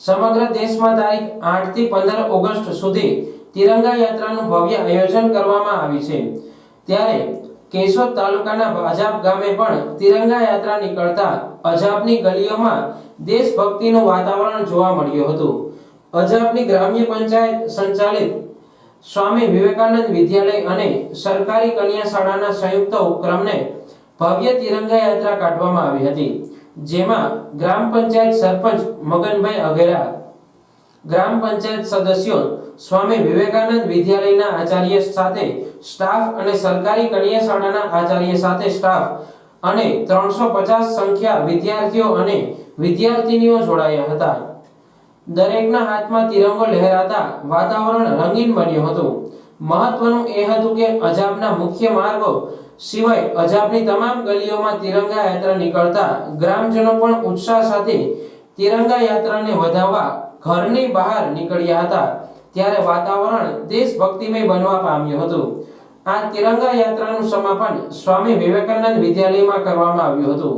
સમગ્ર દેશમાં તારીખ 8 થી 15 ઓગસ્ટ સુધી તિરંગા યાત્રાનું ભવ્ય આયોજન કરવામાં આવ્યું છે। ત્યારે કેશોદ તાલુકાના અજાબ ગામે પણ તિરંગા યાત્રા નીકળતા અજાબની ગલીઓમાં દેશભક્તિનું વાતાવરણ જોવા મળ્યું હતું। અજાબની ગ્રામ્ય પંચાયત સંચાલિત સ્વામી વિવેકાનંદ વિદ્યાલય અને સરકારી કન્યા શાળાના સંયુક્ત ઉપક્રમને ભવ્ય તિરંગા યાત્રા કાઢવામાં આવી હતી, જેમાં ગ્રામ પંચાયત સરપંચ મગનભાઈ અઘેરા, ગ્રામ પંચાયત સદસ્યો, સ્વામી વિવેકાનંદ વિદ્યાલયના આચાર્ય સાથે સ્ટાફ અને સરકારી કન્યા શાળાના આચાર્ય સાથે સ્ટાફ અને 350 સંખ્યા વિદ્યાર્થીઓ અને વિદ્યાર્થીનીઓ જોડાયા હતા। દરેકના હાથમાં તિરંગો લહેરાતા વાતાવરણ રંગીન બન્યું હતું। મહત્વનું એ હતું કે અજાબના મુખ્ય માર્ગો સિવાય અજાબની તમામ ગલીઓમાં તિરંગા યાત્રા નીકળતા ગ્રામજનો પણ ઉત્સાહ સાથે તિરંગા યાત્રાને વધાવવા ઘરની બહાર નીકળ્યા હતા। ત્યારે વાતાવરણ દેશભક્તિમય બનવા પામ્યું હતું। આ તિરંગા યાત્રાનું સમાપન સ્વામી વિવેકાનંદ વિદ્યાલયમાં કરવામાં આવ્યું હતું।